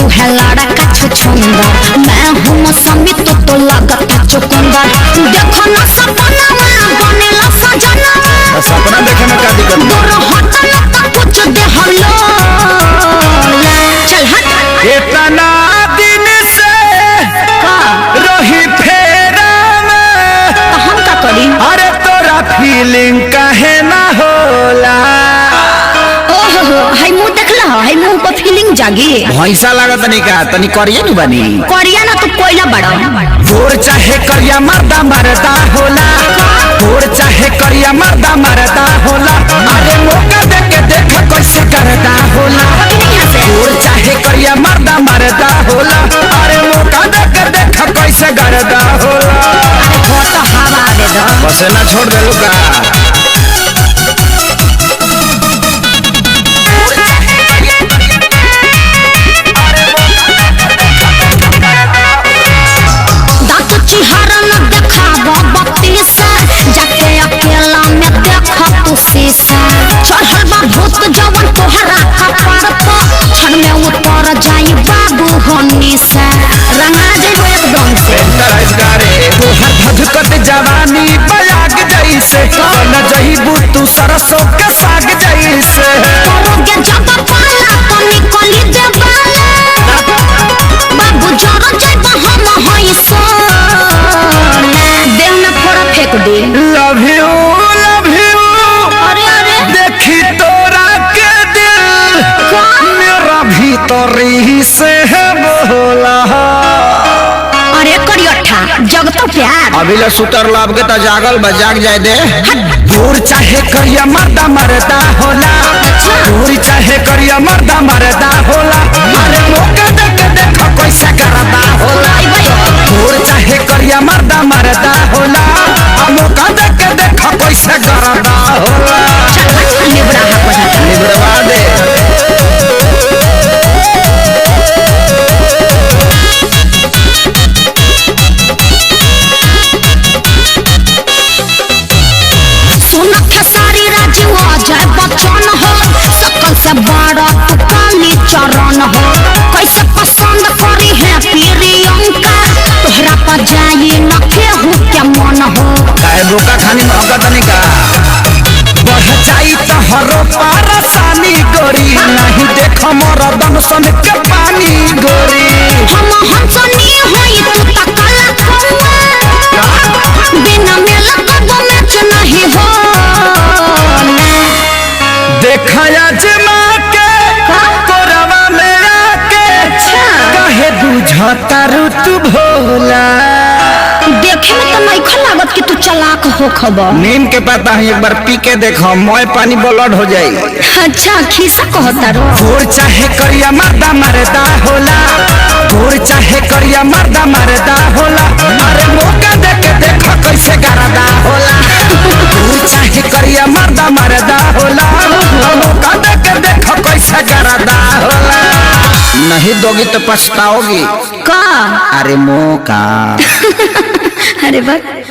तू है लड़का छुछुंदर, मैं हूँ मौसमी तो लगता चुकंदर। देखो ना सपना बनेला सजना, सपना देखे में क्या दिक्कत? दूर हटल तो कुछ दे हलो। चल हट। इतना दिन से रही फेरा में, तो हम का करी? अरे तोरा फीलिंग काहे ना होला? ओहो हाय मुंह देखला, हाय मुंह पर फीलिंग जागी। भैंसा लागत नहीं का तनी करिया नु बनी। करिया ना तू कोयला बड़ा। गोर चाहे करिया मर्दा मरदा होला, गोर चाहे करिया मर्दा मरदा होला। अरे मौका दे के देख कैसे करदा होला। गोर चाहे करिया मर्दा मरदा होला, अरे मौका दे के देख कैसे करदा होला। वो तो हवा दे दो। बस ना छोड़ दे लुका। चढ़ल बा भूत जवन तोहरा कपार पर, क्षण में उतर जाई बाबू होनी से। रंगा जेबो एकदम से। तोहर धधकत जवानी बयाग जैसे, न जहीबू तू सरसों के साग जैसे। करोगे जब पाला तो निकली देवाला, बाबू जर जेबो हम होई सोना। देह में फोड़ा फेंक दे। लव यू अरे अरे देखी तोरा के दिल मेरा भीतर ही से है बोला। अरे करियठा जग तो प्यार। अभी ले सुतर लाभ के तो जागल बजाग जाए दे। दूर चाहे करिया मर्दा मरदा होला, दूर चाहे करिया मर्दा मरदा होला। अरे मौका दे के देख कैसे करदा होला। दूर चाहे करिया मर्दा मरदा होला, मौका दे के देख कैसे करदा होला। लिबड़वा दे। चरण हो कैसे पसंद करी है प्रियंका, तोहरा पर जाई न केहू के मन हो। काहे बोका खानी महकत नहीं का? बढ़ जाई तो हरो परेशानी गोरी, नहीं देख मोर दम सन के पानी गोरी। हम हंसनी होई तू त काला कौआ, बिना मेल कदम मैच नहीं हो। देखया जमा के कोरवा में आके, काहे बुझता ऋतु भोला। देखे में तो नहीं लागत कि तू चालाक हो खबर। नीम के पता है एक बार पी के देखो, मोय पानी ब्लड हो जाई। अच्छा खीसा कहता रो। गोर चाहे करिया मर्दा मरदा होला, गोर चाहे करिया मर्दा मरदा होला। अरे मौका दे के देख कैसे करदा होला। गोर चाहे करिया मर्दा मरदा होला, मौका दे के देख कैसे करदा होला। नहीं दोगी तो पछताओगी। का अरे मौका। अरे बस